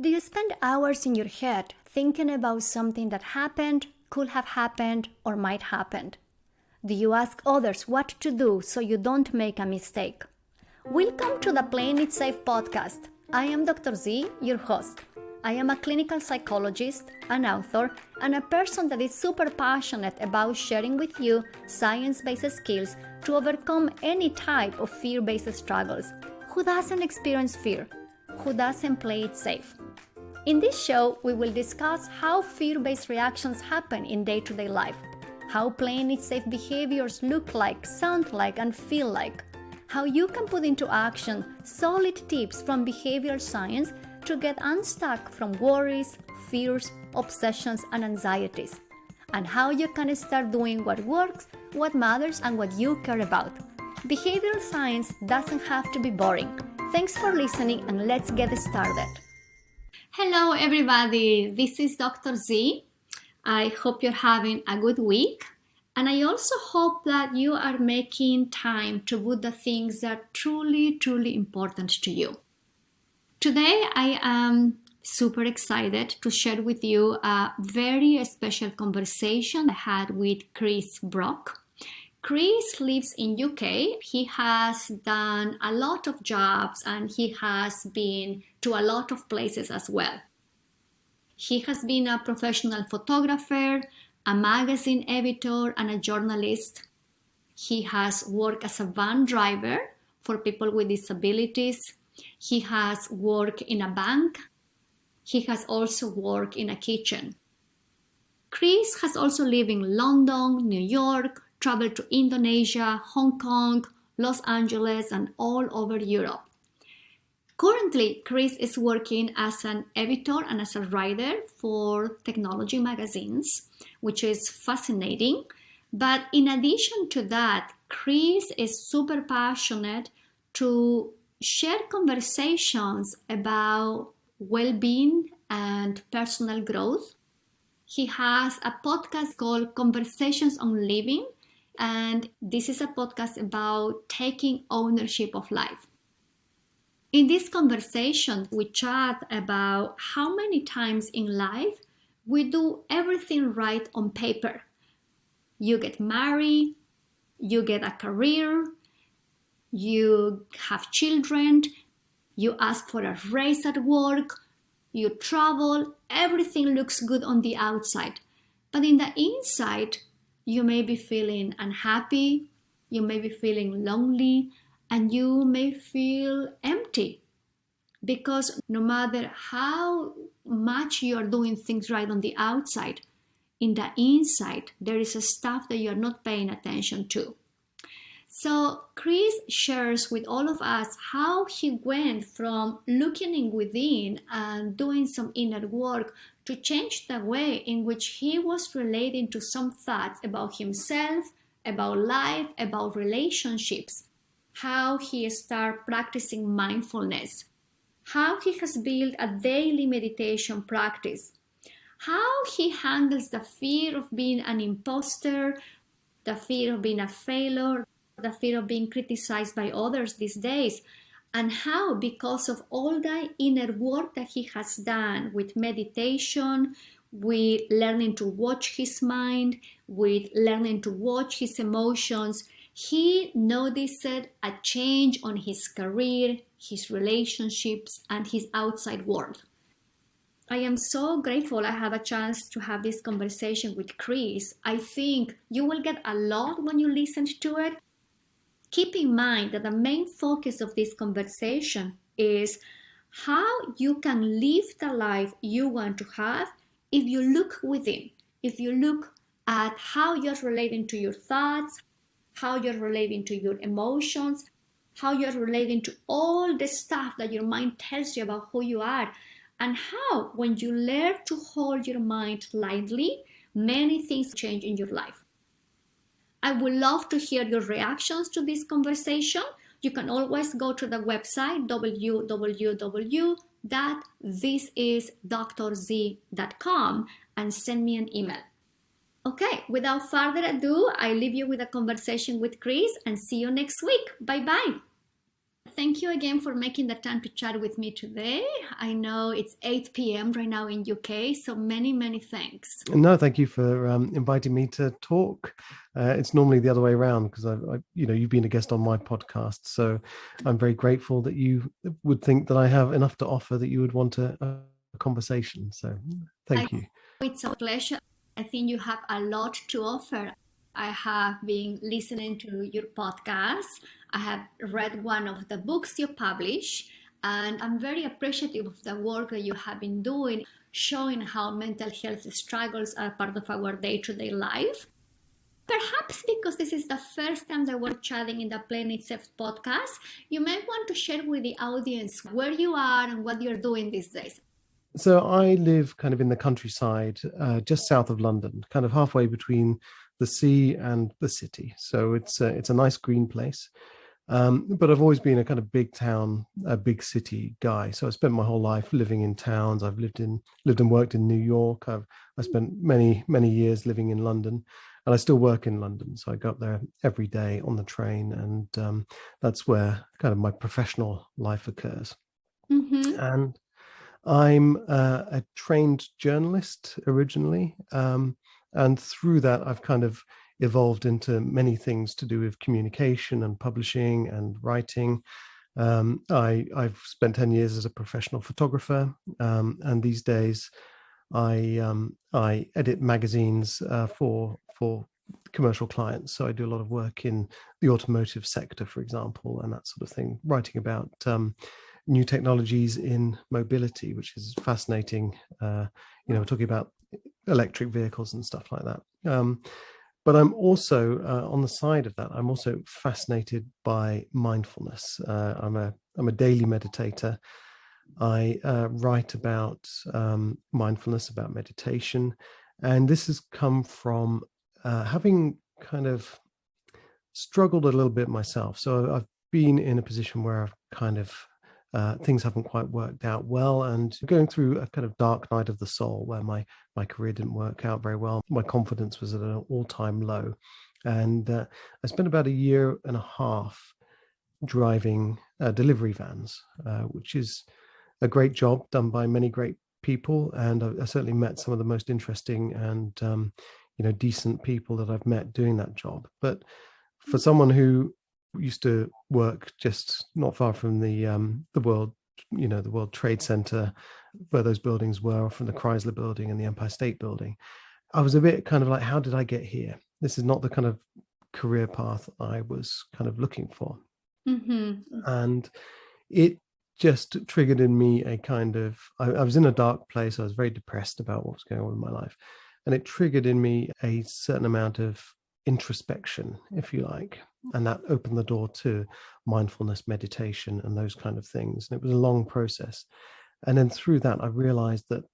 Do you spend hours in your head thinking about something that happened, could have happened, or might happen? Do you ask others what to do so you don't make a mistake? Welcome to the Playing It Safe podcast. I am Dr. Z, your host. I am a clinical psychologist, an author, and a person that is super passionate about sharing with you science-based skills to overcome any type of fear-based struggles. Who doesn't experience fear? Who doesn't play it safe? In this show, we will discuss how fear-based reactions happen in day-to-day life, how playing it safe behaviors look like, sound like, and feel like, how you can put into action solid tips from behavioral science to get unstuck from worries, fears, obsessions, and anxieties, and how you can start doing what works, what matters, and what you care about. Behavioral science doesn't have to be boring. Thanks for listening, and let's get started. Hello, everybody. This is Dr. Z. I hope you're having a good week. And I also hope that you are making time to do the things that are truly, truly important to you. Today, I am super excited to share with you a very special conversation I had with Chris Brock. Chris lives in UK. He has done a lot of jobs and he has been to a lot of places as well. He has been a professional photographer, a magazine editor, and a journalist. He has worked as a van driver for people with disabilities. He has worked in a bank. He has also worked in a kitchen. Chris has also lived in London, New York, traveled to Indonesia, Hong Kong, Los Angeles, and all over Europe. Currently, Chris is working as an editor and as a writer for technology magazines, which is fascinating. But in addition to that, Chris is super passionate to share conversations about well-being and personal growth. He has a podcast called Conversations on Living, and this is a podcast about taking ownership of life. In this conversation, we chat about how many times in life we do everything right on paper. You get married, you get a career, you have children, you ask for a raise at work, you travel, everything looks good on the outside. But in the inside, you may be feeling unhappy, you may be feeling lonely, and you may feel empty. Because no matter how much you are doing things right on the outside, in the inside, there is a stuff that you're not paying attention to. So Chris shares with all of us how he went from looking in within and doing some inner work to change the way in which he was relating to some thoughts about himself, about life, about relationships, how he started practicing mindfulness, how he has built a daily meditation practice, how he handles the fear of being an imposter, the fear of being a failure, the fear of being criticized by others these days, and how, because of all the inner work that he has done with meditation, with learning to watch his mind, with learning to watch his emotions, he noticed a change on his career, his relationships, and his outside world. I am so grateful I have a chance to have this conversation with Chris. I think you will get a lot when you listen to it. Keep in mind that the main focus of this conversation is how you can live the life you want to have if you look within, if you look at how you're relating to your thoughts, how you're relating to your emotions, how you're relating to all the stuff that your mind tells you about who you are, and how when you learn to hold your mind lightly, many things change in your life. I would love to hear your reactions to this conversation. You can always go to the website www.thisisdrz.com and send me an email. Okay, without further ado, I leave you with a conversation with Chris and see you next week. Bye-bye. Thank you again for making the time to chat with me today. I know it's 8 p.m. right now in UK, so many, many thanks. No, thank you for inviting me to talk. It's normally the other way around because you've been a guest on my podcast, so I'm very grateful that you would think that I have enough to offer that you would want a conversation. So, thank you. It's a pleasure. I think you have a lot to offer. I have been listening to your podcast. I have read one of the books you publish, and I'm very appreciative of the work that you have been doing, showing how mental health struggles are part of our day to day life. Perhaps because this is the first time that we're chatting in the Planet Safe podcast, you may want to share with the audience where you are and what you're doing these days. So I live kind of in the countryside, just south of London, kind of halfway between the sea and the city. So it's a nice green place. But I've always been a kind of big town, a big city guy. So I spent my whole life living in towns. I've lived and worked in New York. I spent many years living in London, and I still work in London. So I go up there every day on the train, and that's where kind of my professional life occurs. Mm-hmm. And I'm a trained journalist originally, and through that, I've kind of evolved into many things to do with communication and publishing and writing. I've spent 10 years as a professional photographer, and these days I edit magazines for commercial clients. So I do a lot of work in the automotive sector, for example, and that sort of thing, writing about new technologies in mobility, which is fascinating. We're talking about electric vehicles and stuff like that. But I'm also on the side of that, I'm also fascinated by mindfulness. I'm a daily meditator. I write about mindfulness, about meditation, and this has come from having kind of struggled a little bit myself. So I've been in a position where I've kind of things haven't quite worked out well, and going through a kind of dark night of the soul where my career didn't work out very well. My confidence was at an all-time low, and I spent about a year and a half driving delivery vans, which is a great job done by many great people, and I certainly met some of the most interesting and decent people that I've met doing that job. But for someone who used to work just not far from the World Trade Center, where those buildings were, from the Chrysler Building and the Empire State Building, I was a bit kind of like, how did I get here? This is not the kind of career path I was kind of looking for. Mm-hmm. And it just triggered in me a kind of, I was in a dark place. I was very depressed about what was going on in my life. And it triggered in me a certain amount of introspection, if you like. And that opened the door to mindfulness, meditation, and those kind of things. And it was a long process. And then through that, I realized that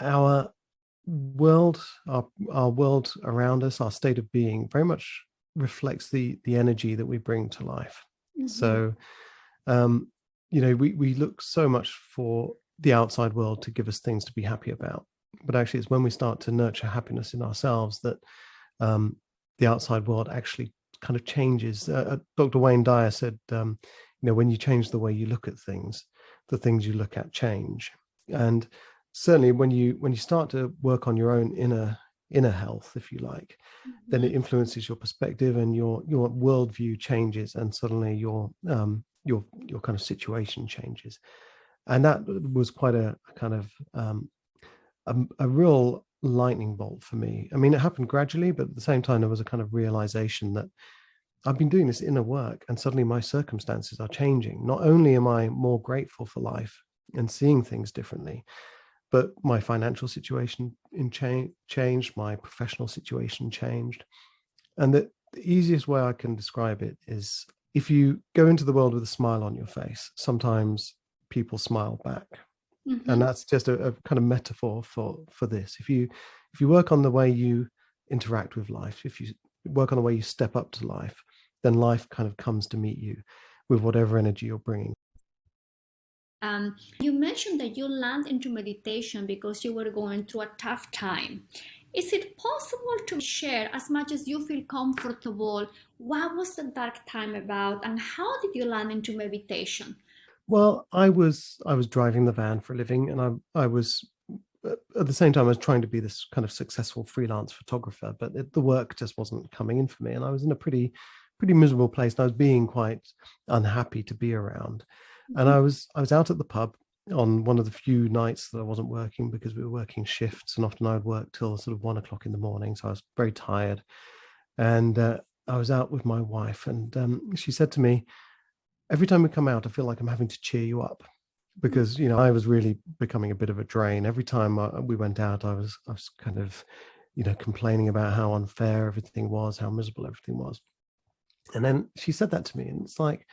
our world, our world around us, our state of being, very much reflects the energy that we bring to life. Mm-hmm. So, we look so much for the outside world to give us things to be happy about. But actually, it's when we start to nurture happiness in ourselves that the outside world actually kind of changes. Dr. Wayne Dyer said, when you change the way you look at things, the things you look at change. And certainly when you start to work on your own inner health, if you like, mm-hmm. then it influences your perspective, and your worldview changes, and suddenly your kind of situation changes. And that was quite a kind of a real lightning bolt for me. I mean, it happened gradually, but at the same time, there was a kind of realization that I've been doing this inner work, and suddenly my circumstances are changing. Not only am I more grateful for life and seeing things differently, but my financial situation changed, my professional situation changed. And the easiest way I can describe it is, if you go into the world with a smile on your face, sometimes people smile back. Mm-hmm. And that's just a kind of metaphor for this. If you work on the way you interact with life, if you work on the way you step up to life, then life kind of comes to meet you with whatever energy you're bringing. You mentioned that you landed into meditation because you were going through a tough time. Is it possible to share, as much as you feel comfortable, what was the dark time about and how did you land into meditation? Well, I was driving the van for a living, and I was at the same time I was trying to be this kind of successful freelance photographer, but the work just wasn't coming in for me, and I was in a pretty miserable place, and I was being quite unhappy to be around. And Mhm. I was out at the pub on one of the few nights that I wasn't working because we were working shifts, and often I'd work till sort of 1 o'clock in the morning, so I was very tired. And I was out with my wife, and she said to me, every time we come out, I feel like I'm having to cheer you up because I was really becoming a bit of a drain. Every time we went out, I was kind of complaining about how unfair everything was, how miserable everything was. And then she said that to me, and it's like,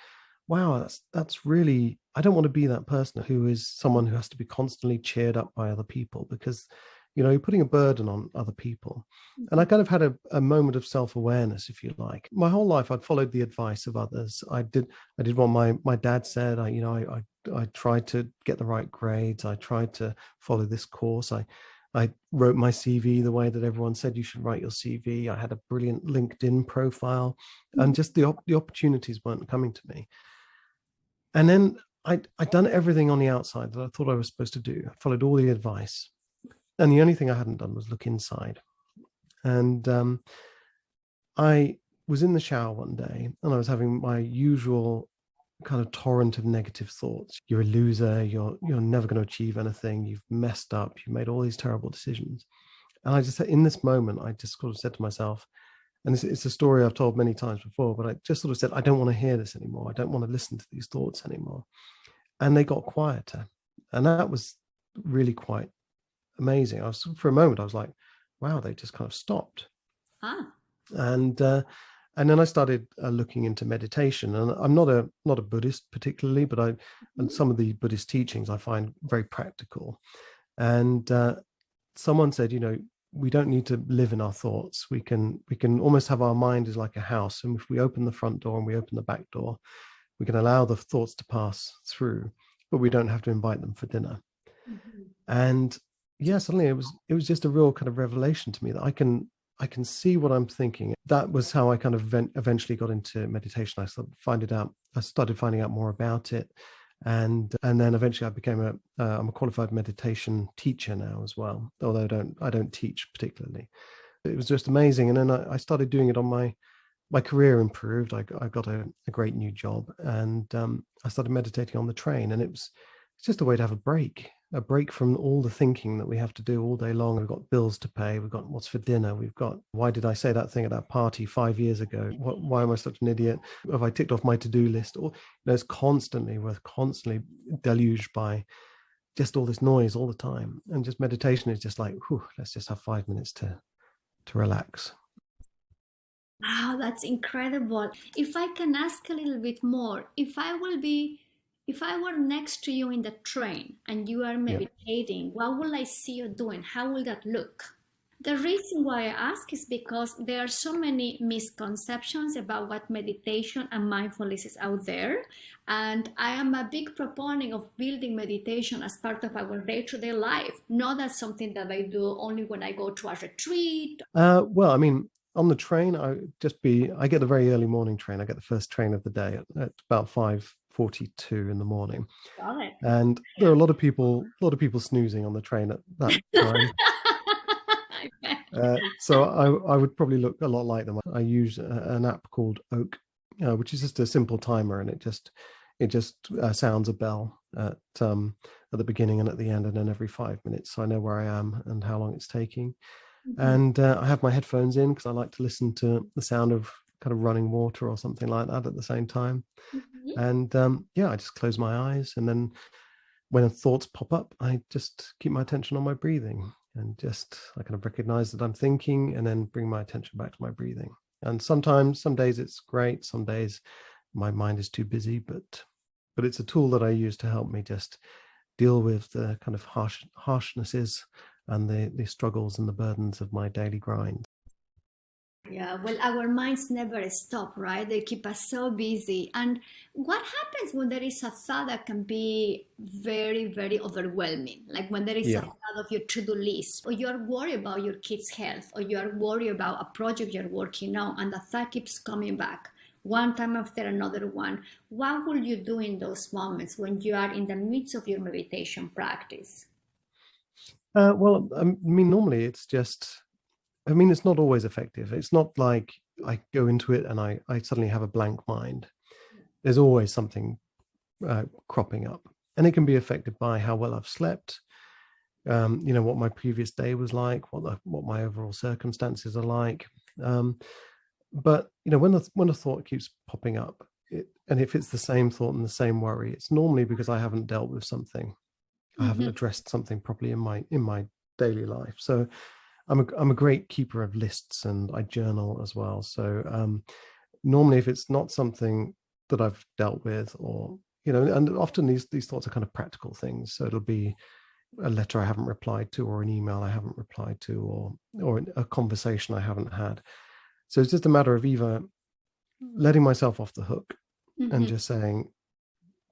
wow, that's really, I don't want to be that person who is someone who has to be constantly cheered up by other people, because you're putting a burden on other people. And I kind of had a moment of self-awareness, if you like. My whole life I'd followed the advice of others. I did what my dad said. I tried to get the right grades. I tried to follow this course. I wrote my CV the way that everyone said you should write your CV. I had a brilliant LinkedIn profile, and just the opportunities weren't coming to me. And then I'd done everything on the outside that I thought I was supposed to do. I followed all the advice. And the only thing I hadn't done was look inside. And I was in the shower one day, and I was having my usual kind of torrent of negative thoughts. You're a loser. You're never going to achieve anything. You've messed up. You made all these terrible decisions. And I just, in this moment, I just sort of said to myself, and it's a story I've told many times before, but I just sort of said, I don't want to hear this anymore. I don't want to listen to these thoughts anymore. And they got quieter. And that was really quite amazing. For a moment, I was like, wow, they just kind of stopped. Ah. And and then I started looking into meditation. And I'm not a Buddhist particularly, but and some of the Buddhist teachings I find very practical. And someone said, we don't need to live in our thoughts. We can almost have our mind as like a house, and if we open the front door and we open the back door, we can allow the thoughts to pass through, but we don't have to invite them for dinner. Mhm. And yeah, suddenly it was just a real kind of revelation to me that I can see what I'm thinking. That was how I kind of eventually got into meditation. I started finding out more about it, and then eventually I became I'm a qualified meditation teacher now as well, although I don't teach particularly. It was just amazing. And then I started doing it on my career improved. I got a great new job, and I started meditating on the train, and it's just a way to have a break from all the thinking that we have to do all day long. We've got bills to pay. We've got what's for dinner. We've got, why did I say that thing at that party 5 years ago? Why am I such an idiot? Have I ticked off my to-do list? Or we're constantly deluged by just all this noise all the time. And just meditation is just like, whew, let's just have 5 minutes to relax. Wow, that's incredible. If I can ask a little bit more, if I were next to you in the train and you are Yeah. meditating, what will I see you doing? How will that look? The reason why I ask is because there are so many misconceptions about what meditation and mindfulness is out there. And I am a big proponent of building meditation as part of our day to day life, not as something that I do only when I go to a retreat. Well, I mean, on the train, I get the very early morning train. I get the first train of the day at about 5:42 in the morning, Got it. and there are a lot of people snoozing on the train at that time. I bet. So I would probably look a lot like them. I use an app called Oak, which is just a simple timer, and it just sounds a bell at the beginning and at the end, and then every 5 minutes, so I know where I am and how long it's taking. Mhm. And I have my headphones in because I like to listen to the sound of kind of running water or something like that at the same time. Mhm. And yeah, I just close my eyes, and then when thoughts pop up, I just keep my attention on my breathing, and just I kind of recognize that I'm thinking, and then bring my attention back to my breathing. And sometimes, some days it's great, some days my mind is too busy, but it's a tool that I use to help me just deal with the kind of harshnesses and the struggles and the burdens of my daily grind. Yeah, well, our minds never stop, right? They keep us so busy. And what happens when there is a thought that can be very, very overwhelming? Like when there is a Yeah. thought of your to do list, or you're worried about your kids' health, or you're worried about a project you're working on, and the thought keeps coming back one time after another one. What will you do in those moments when you are in the midst of your meditation practice? Well, I mean, normally it's just, I mean, it's not always effective. It's not like I go into it and I suddenly have a blank mind. There's always something cropping up. And it can be affected by how well I've slept, what my previous day was like, what my overall circumstances are like. But when a thought keeps popping up, and if it's the same thought and the same worry, it's normally because I haven't dealt with something. I haven't Mhm. addressed something properly in my daily life. So I'm a great keeper of lists, and I journal as well. So normally, if it's not something that I've dealt with, or and often these thoughts are kind of practical things. So it'll be a letter I haven't replied to, or an email I haven't replied to, or a conversation I haven't had. So it's just a matter of either letting myself off the hook and Mhm. just saying,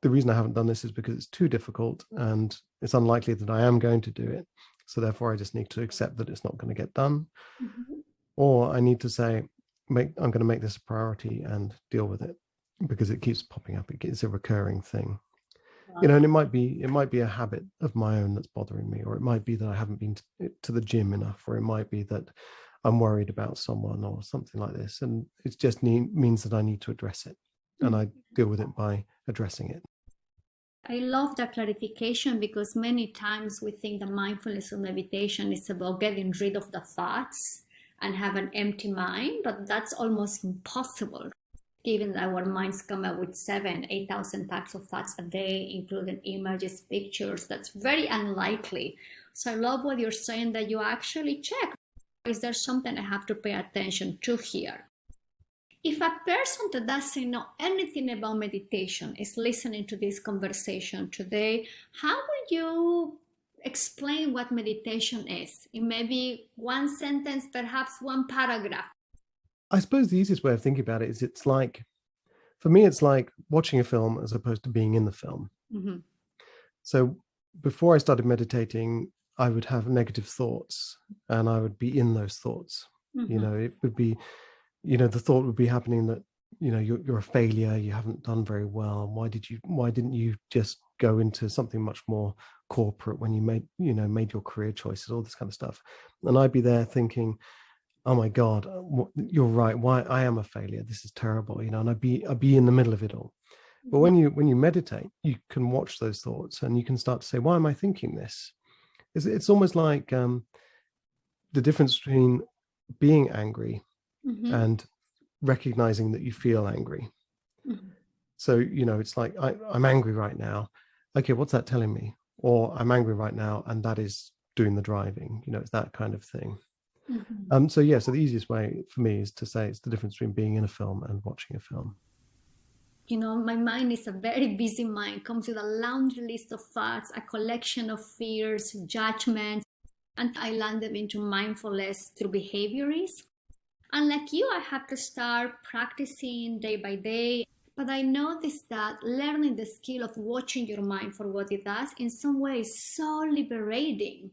the reason I haven't done this is because it's too difficult and it's unlikely that I am going to do it. So therefore, I just need to accept that it's not going to get done. Mhm. Or I need to say, I'm going to make this a priority and deal with it because it keeps popping up. It's a recurring thing. And it might be a habit of my own that's bothering me, or it might be that I haven't been to the gym enough, or it might be that I'm worried about someone or something like this. And it just means that I need to address it. And Mhm. I deal with it by addressing it. I love that clarification because many times we think the mindfulness of meditation is about getting rid of the thoughts and have an empty mind, but that's almost impossible given that our minds come up with 8,000 types of thoughts a day, including images, pictures. That's very unlikely. So I love what you're saying that you actually check. Is there something I have to pay attention to here? If a person that doesn't know anything about meditation is listening to this conversation today, how would you explain what meditation is? In maybe one sentence, perhaps one paragraph. I suppose the easiest way of thinking about it is it's like, for me, it's like watching a film as opposed to being in the film. Mm-hmm. So before I started meditating, I would have negative thoughts and I would be in those thoughts. Mm-hmm. It would be, the thought would be happening that, you're a failure, you haven't done very well. Why didn't you just go into something much more corporate when you made your career choices, all this kind of stuff. And I'd be there thinking, oh my God, you're right. Why I am a failure. This is terrible, and I'd be in the middle of it all. But when you meditate, you can watch those thoughts and you can start to say, why am I thinking this? It's almost like the difference between being angry Mm-hmm. and recognizing that you feel angry. Mm-hmm. So, it's like, I'm angry right now. Okay, what's that telling me? Or I'm angry right now, and that is doing the driving. It's that kind of thing. Mm-hmm. So the easiest way for me is to say it's the difference between being in a film and watching a film. My mind is a very busy mind, comes with a laundry list of thoughts, a collection of fears, judgments, and I land them into mindfulness through behaviorism. And like you, I have to start practicing day by day. But I noticed that learning the skill of watching your mind for what it does in some way is so liberating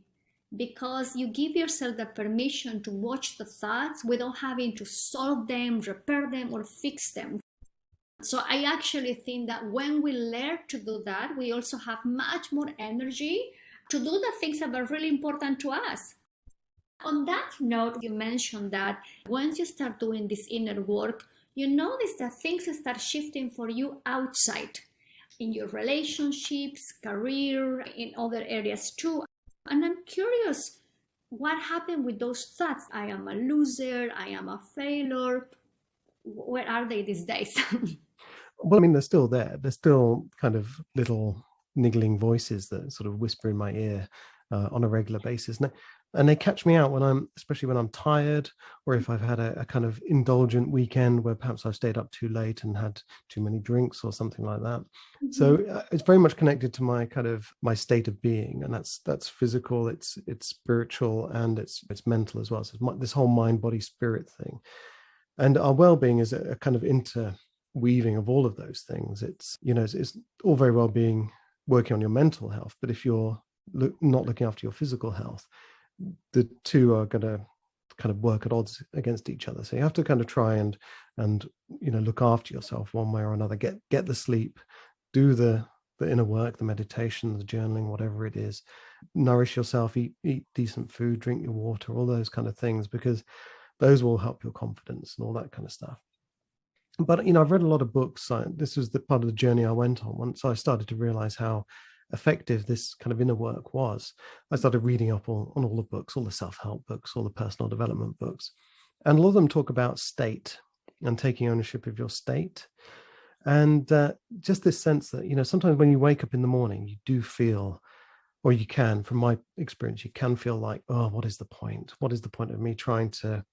because you give yourself the permission to watch the thoughts without having to solve them, repair them, or fix them. So I actually think that when we learn to do that, we also have much more energy to do the things that are really important to us. On that note, you mentioned that once you start doing this inner work, you notice that things start shifting for you outside in your relationships, career, in other areas too. And I'm curious, what happened with those thoughts? I am a loser, I am a failure. Where are they these days? Well, I mean, they're still there. They're still kind of little niggling voices that sort of whisper in my ear on a regular basis. And they catch me out especially when I'm tired, or if I've had a kind of indulgent weekend where perhaps I've stayed up too late and had too many drinks or something like that. So it's very much connected to my state of being, and that's physical, it's spiritual, and it's mental as well. So it's this whole mind, body, spirit thing. And our well-being is a kind of interweaving of all of those things. It's, it's all very well being working on your mental health, but if you're not looking after your physical health, the two are going to kind of work at odds against each other. So you have to kind of try and look after yourself one way or another. Get the sleep, do the inner work, the meditation, the journaling, whatever it is. Nourish yourself, eat decent food, drink your water, all those kind of things, because those will help your confidence and all that kind of stuff. But I've read a lot of books. This was the part of the journey I went on. Once I started to realize how effective this kind of inner work was, I started reading up on all the books, all the self-help books, all the personal development books. And a lot of them talk about state and taking ownership of your state. And just this sense that, sometimes when you wake up in the morning, you do feel, or you can, from my experience, you can feel like, oh, what is the point? What is the point of me trying to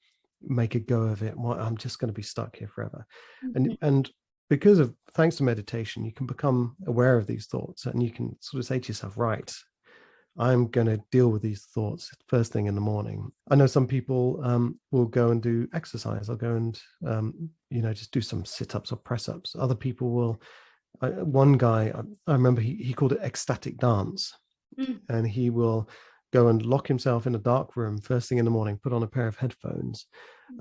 make a go of it? I'm just going to be stuck here forever. Mhm. And thanks to meditation, you can become aware of these thoughts, and you can sort of say to yourself, right, I'm going to deal with these thoughts first thing in the morning. I know some people will go and do exercise. They'll go and, just do some sit-ups or press-ups. Other people will, one guy, I remember he called it ecstatic dance. And he will go and lock himself in a dark room first thing in the morning, put on a pair of headphones,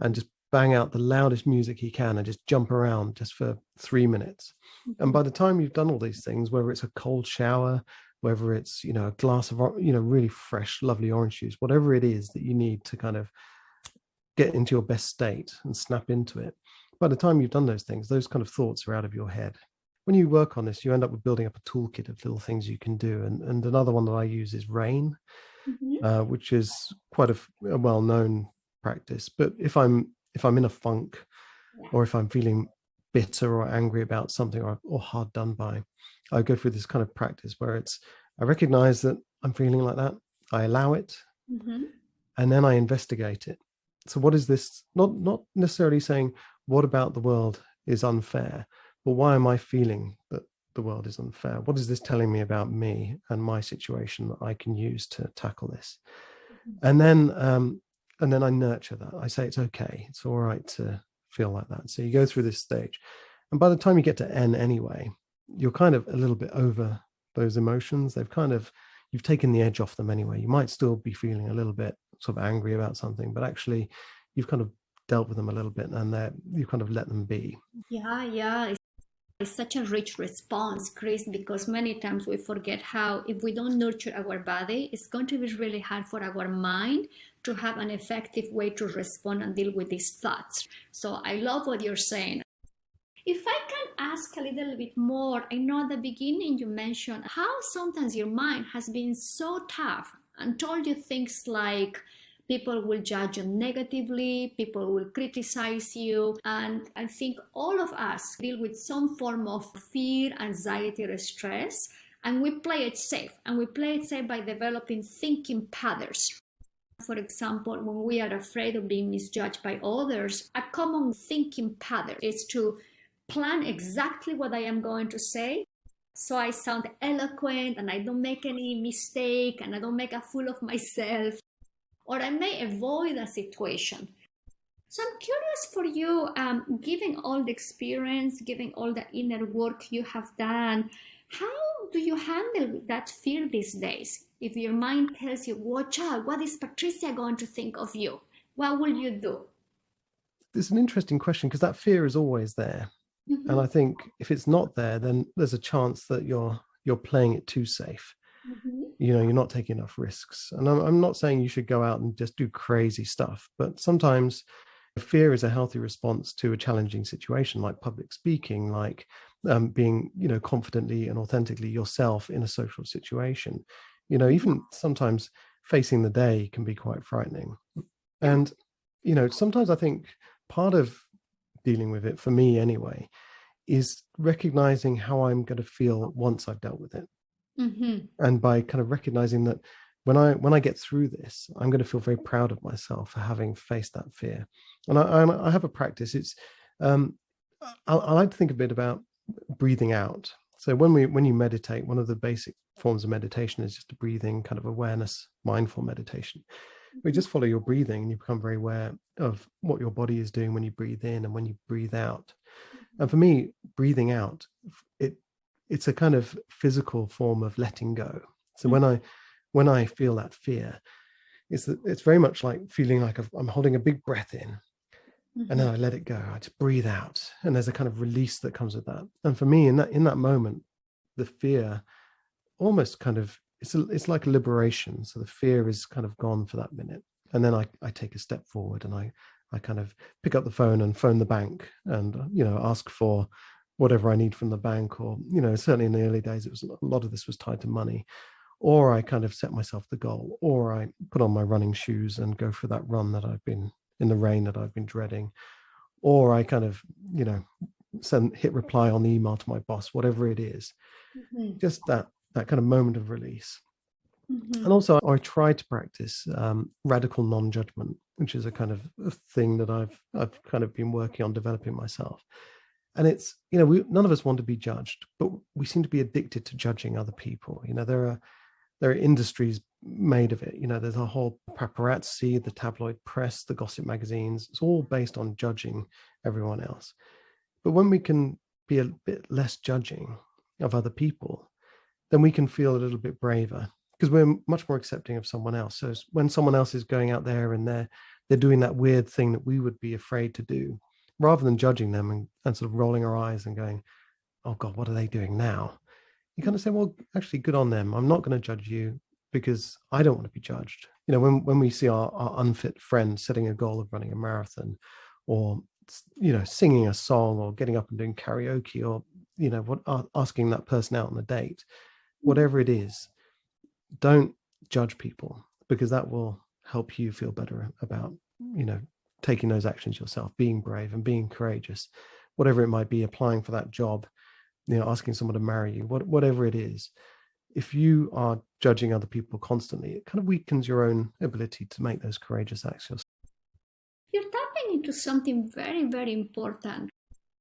and just bang out the loudest music he can and just jump around just for 3 minutes. And by the time you've done all these things, whether it's a cold shower, whether it's, a glass of, really fresh, lovely orange juice, whatever it is that you need to kind of get into your best state and snap into it, by the time you've done those things, those kind of thoughts are out of your head. When you work on this, you end up with building up a toolkit of little things you can do. And another one that I use is RAIN, which is quite a well-known practice. But if I'm in a funk, or if I'm feeling bitter or angry about something, or hard done by, I go through this kind of practice where I recognize that I'm feeling like that, I allow it, and then I investigate it. So what is this? Not necessarily saying what about the world is unfair, but why am I feeling that the world is unfair? What is this telling me about me and my situation that I can use to tackle this? And then I nurture that. I say, it's okay. It's all right to feel like that. So you go through this stage. And by the time you get to N anyway, you're kind of a little bit over those emotions. You've taken the edge off them anyway. You might still be feeling a little bit sort of angry about something, but actually you've kind of dealt with them a little bit, and you kind of let them be. Yeah. It's such a rich response, Chris, because many times we forget how if we don't nurture our body, it's going to be really hard for our mind to have an effective way to respond and deal with these thoughts. So I love what you're saying. If I can ask a little bit more, I know at the beginning you mentioned how sometimes your mind has been so tough and told you things like, people will judge you negatively, people will criticize you. And I think all of us deal with some form of fear, anxiety, or stress, and we play it safe. And we play it safe by developing thinking patterns. For example, when we are afraid of being misjudged by others, a common thinking pattern is to plan exactly what I am going to say, so I sound eloquent and I don't make any mistake and I don't make a fool of myself, or I may avoid a situation. So I'm curious for you, given all the experience, given all the inner work you have done, how do you handle that fear these days? If your mind tells you, watch out, what is Patricia going to think of you? What will you do? It's an interesting question, because that fear is always there. Mm-hmm. And I think if it's not there, then there's a chance that you're playing it too safe. Mm-hmm. You're not taking enough risks. And I'm not saying you should go out and just do crazy stuff, but sometimes fear is a healthy response to a challenging situation, like public speaking, like being, confidently and authentically yourself in a social situation. Even sometimes facing the day can be quite frightening. And, sometimes I think part of dealing with it, for me anyway, is recognizing how I'm going to feel once I've dealt with it. Mm-hmm. And by kind of recognizing that when I get through this, I'm going to feel very proud of myself for having faced that fear. And I have a practice. It's I like to think a bit about breathing out. So when you meditate, one of the basic forms of meditation is just a breathing kind of awareness, mindful meditation. We just follow your breathing and you become very aware of what your body is doing when you breathe in and when you breathe out. And for me, breathing out, it's a kind of physical form of letting go. So when I feel that fear, it's very much like feeling like I'm holding a big breath in, and then I let it go. I just breathe out, and there's a kind of release that comes with that. And for me, in that moment, the fear almost kind of it's like a liberation. So the fear is kind of gone for that minute, and then I take a step forward and I kind of pick up the phone and phone the bank and ask for whatever I need from the bank, or certainly in the early days it was a lot of this was tied to money. Or I kind of set myself the goal, or I put on my running shoes and go for that run that I've been in the rain that I've been dreading. Or I kind of, hit reply on the email to my boss, whatever it is, just that kind of moment of release. And also I try to practice radical non-judgment, which is a kind of a thing that I've kind of been working on developing myself. And it's, none of us want to be judged, but we seem to be addicted to judging other people. There are industries made of it. There's a whole paparazzi, the tabloid press, the gossip magazines. It's all based on judging everyone else. But when we can be a bit less judging of other people, then we can feel a little bit braver because we're much more accepting of someone else. So when someone else is going out there and they're doing that weird thing that we would be afraid to do, rather than judging them and sort of rolling our eyes and going, oh God, what are they doing now? You kind of say, well, actually, good on them. I'm not going to judge you because I don't want to be judged. When we see our unfit friend setting a goal of running a marathon, or singing a song, or getting up and doing karaoke, or asking that person out on a date, whatever it is, don't judge people, because that will help you feel better about taking those actions yourself, being brave and being courageous, whatever it might be, applying for that job, asking someone to marry you, whatever it is. If you are judging other people constantly, it kind of weakens your own ability to make those courageous acts yourself. You're tapping into something very, very important.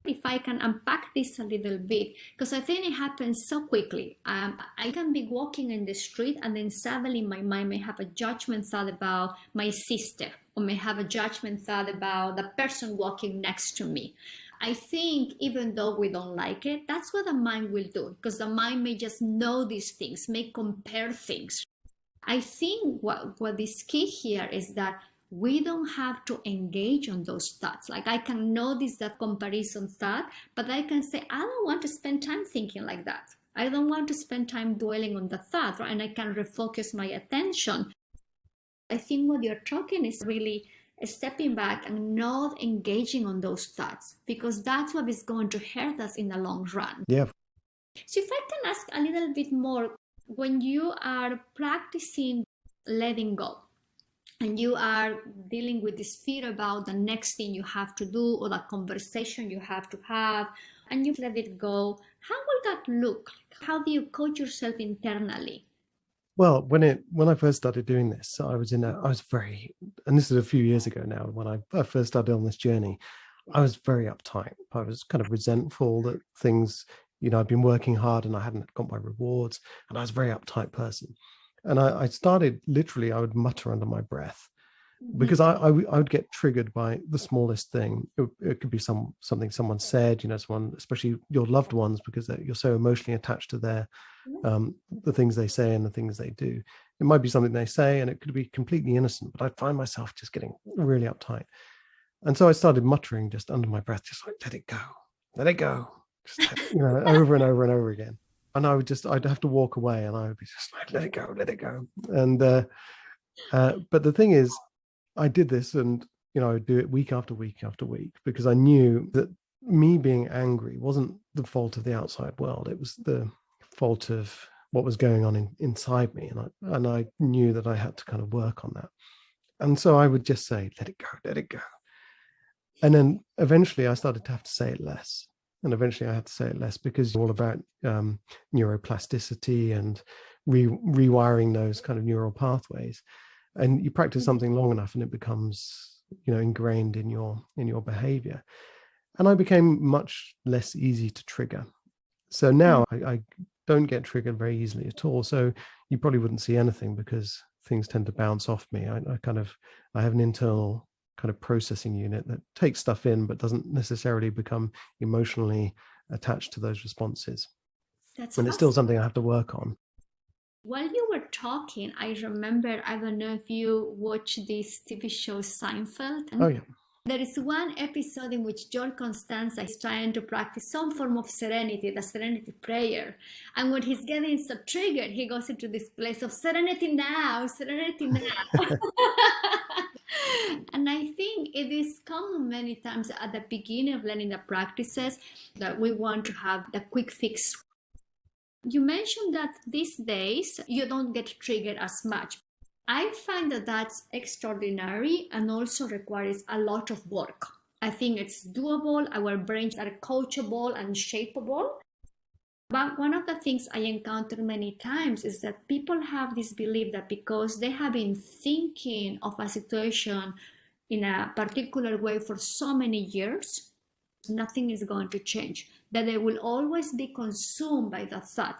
If I can unpack this a little bit, because I think it happens so quickly. I can be walking in the street and then suddenly my mind may have a judgment thought about my sister, or may have a judgment thought about the person walking next to me. I think even though we don't like it, that's what the mind will do, because the mind may just know these things, may compare things. I think what is key here is that we don't have to engage on those thoughts. Like, I can notice that comparison thought, but I can say, I don't want to spend time thinking like that. I don't want to spend time dwelling on the thought, right? And I can refocus my attention. I think what you're talking is really stepping back and not engaging on those thoughts, because that's what is going to hurt us in the long run. Yeah. So if I can ask a little bit more, when you are practicing letting go, and you are dealing with this fear about the next thing you have to do, or the conversation you have to have, and you let it go, how will that look? How do you coach yourself internally? Well, when I first started doing this, I was very, and this is a few years ago now, when I first started on this journey, I was very uptight. I was kind of resentful that things, I'd been working hard and I hadn't got my rewards, and I was a very uptight person. And I started, literally, I would mutter under my breath, because I would get triggered by the smallest thing. It could be something someone said, someone, especially your loved ones, because you're so emotionally attached to the things they say and the things they do. It might be something they say, and it could be completely innocent, but I'd find myself just getting really uptight. And so I started muttering just under my breath, just like, let it go, just over and over and over again. And I'd have to walk away, and I would be just like, let it go. And but the thing is, I did this, and I would do it week after week after week, because I knew that me being angry wasn't the fault of the outside world. It was the fault of what was going on inside me, and I knew that I had to kind of work on that. And so I would just say, let it go. And then eventually I started to have to say it less. And eventually I had to say it less, because it's all about neuroplasticity and rewiring those kind of neural pathways. And you practice something long enough, and it becomes, ingrained in your behavior. And I became much less easy to trigger. So now I don't get triggered very easily at all. So you probably wouldn't see anything, because things tend to bounce off me. I have an internal kind of processing unit that takes stuff in, but doesn't necessarily become emotionally attached to those responses. That's And it's still something I have to work on. While you were talking, I remember, I don't know if you watch this TV show Seinfeld. Oh, yeah. There is one episode in which Joel Constanza is trying to practice some form of serenity, the serenity prayer. And when he's getting so triggered, he goes into this place of serenity now, serenity now. And I think it is common many times at the beginning of learning the practices that we want to have the quick fix. You mentioned that these days you don't get triggered as much. I find that that's extraordinary and also requires a lot of work. I think it's doable. Our brains are coachable and shapeable. But one of the things I encounter many times is that people have this belief that because they have been thinking of a situation in a particular way for so many years, nothing is going to change, that they will always be consumed by the thought.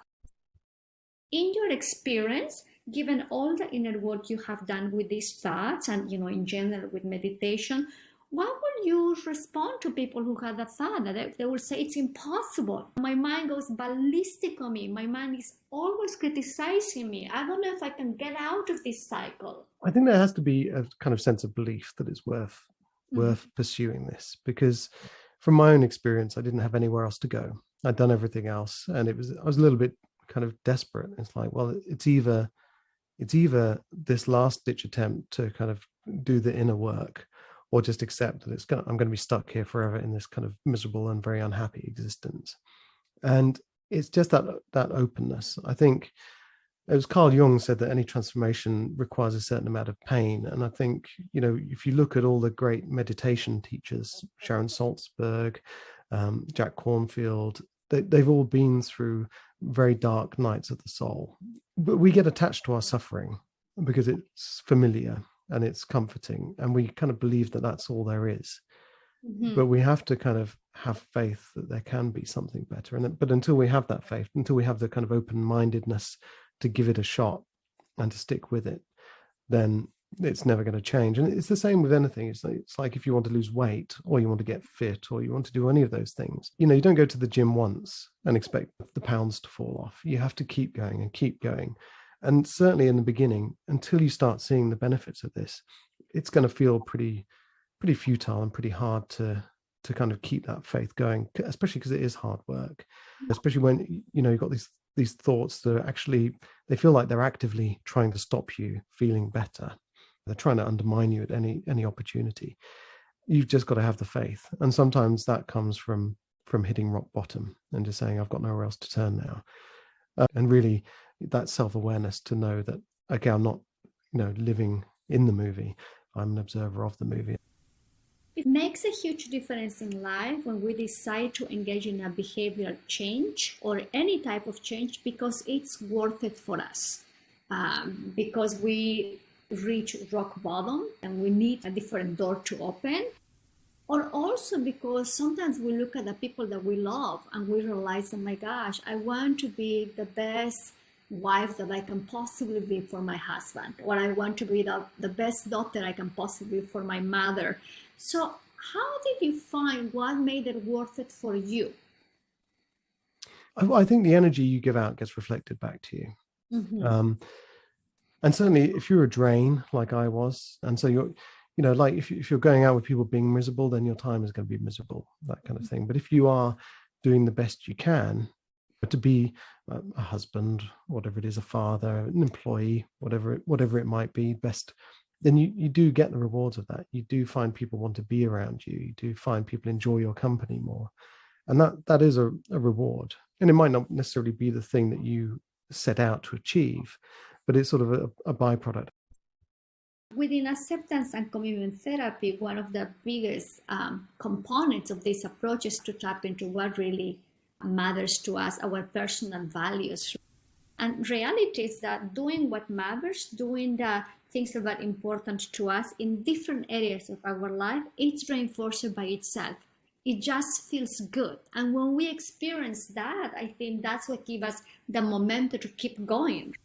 In your experience, given all the inner work you have done with these thoughts and, in general with meditation, what will you respond to people who have the thought that they will say it's impossible? My mind goes ballistic on me. My mind is always criticizing me. I don't know if I can get out of this cycle. I think there has to be a kind of sense of belief that it's worth pursuing this, because from my own experience, I didn't have anywhere else to go. I'd done everything else, and I was a little bit kind of desperate. It's like, well, it's either this last ditch attempt to kind of do the inner work, or just accept that I'm going to be stuck here forever in this kind of miserable and very unhappy existence. And it's just that openness. I think it was Carl Jung said that any transformation requires a certain amount of pain. And I think, if you look at all the great meditation teachers, Sharon Salzberg, Jack Kornfield, they've all been through very dark nights of the soul. But we get attached to our suffering because it's familiar and it's comforting, and we kind of believe that that's all there is. Mm-hmm. But we have to kind of have faith that there can be something better. But until we have that faith, until we have the kind of open-mindedness to give it a shot and to stick with it, then it's never going to change. And it's the same with anything. It's like if you want to lose weight, or you want to get fit, or you want to do any of those things, you don't go to the gym once and expect the pounds to fall off. You have to keep going and keep going. And certainly in the beginning, until you start seeing the benefits of this, it's going to feel pretty futile and pretty hard to kind of keep that faith going, especially because it is hard work, especially when, you've got these thoughts that are actually, they feel like they're actively trying to stop you feeling better. They're trying to undermine you at any opportunity. You've just got to have the faith. And sometimes that comes from hitting rock bottom and just saying, I've got nowhere else to turn now. And really that self-awareness to know that, okay, I'm not, living in the movie. I'm an observer of the movie. It makes a huge difference in life when we decide to engage in a behavioral change or any type of change because it's worth it for us. Because we reach rock bottom and we need a different door to open. Or also because sometimes we look at the people that we love and we realize, oh my gosh, I want to be the best wife that I can possibly be for my husband, or I want to be the best daughter I can possibly be for my mother. So how did you find what made it worth it for you? I think the energy you give out gets reflected back to you. Mm-hmm. And certainly if you're a drain like I was, and so you're, like if you're going out with people being miserable, then your time is going to be miserable, that kind of thing. But if you are doing the best you can to be a husband, whatever it is, a father, an employee, whatever it might be, best, then you do get the rewards of that. You do find people want to be around you. You do find people enjoy your company more. And that is a reward. And it might not necessarily be the thing that you set out to achieve, but it's sort of a byproduct. Within acceptance and commitment therapy, one of the biggest components of this approach is to tap into what really matters to us, our personal values. And reality is that doing what matters, doing the things that are important to us in different areas of our life, it's reinforced by itself. It just feels good. And when we experience that, I think that's what gives us the momentum to keep going.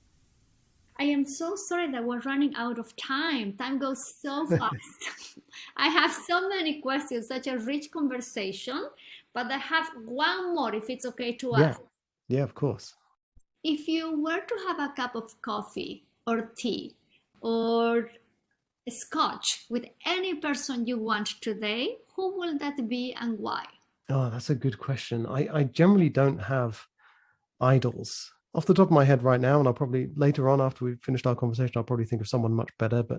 I am so sorry that we're running out of time. Time goes so fast. I have so many questions, such a rich conversation, but I have one more if it's okay to Yeah, ask. yeah, of course. If you were to have a cup of coffee or tea or scotch with any person you want today, who will that be and why? Oh, that's a good question. I generally don't have idols off the top of my head right now, and I'll probably later on after we've finished our conversation, I'll probably think of someone much better. But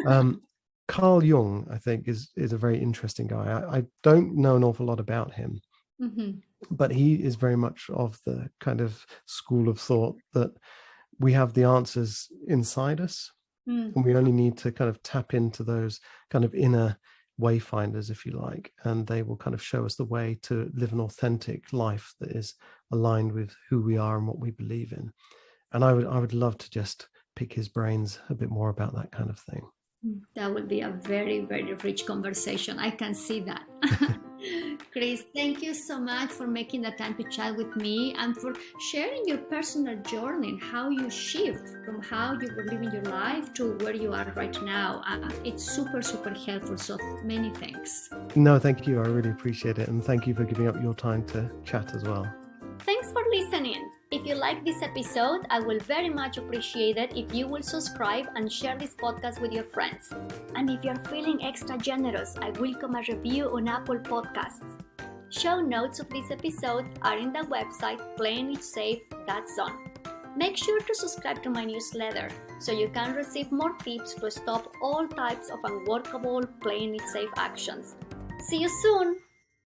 um, Carl Jung, I think, is a very interesting guy. I don't know an awful lot about him, Mhm. but he is very much of the kind of school of thought that we have the answers inside us, Mm. and we only need to kind of tap into those kind of inner wayfinders, if you like, and they will kind of show us the way to live an authentic life that is aligned with who we are and what we believe in. And I would love to just pick his brains a bit more about that kind of thing. That would be a very, very rich conversation. I can see that. Chris, thank you so much for making the time to chat with me and for sharing your personal journey and how you shift from how you were living your life to where you are right now. It's super, super helpful. So many thanks. No, thank you. I really appreciate it. And thank you for giving up your time to chat as well. Thanks for listening. If you like this episode, I will very much appreciate it if you will subscribe and share this podcast with your friends. And if you're feeling extra generous, I welcome a review on Apple Podcasts. Show notes of this episode are in the website playingitsafe.zone. Make sure to subscribe to my newsletter so you can receive more tips to stop all types of unworkable playing it safe actions. See you soon!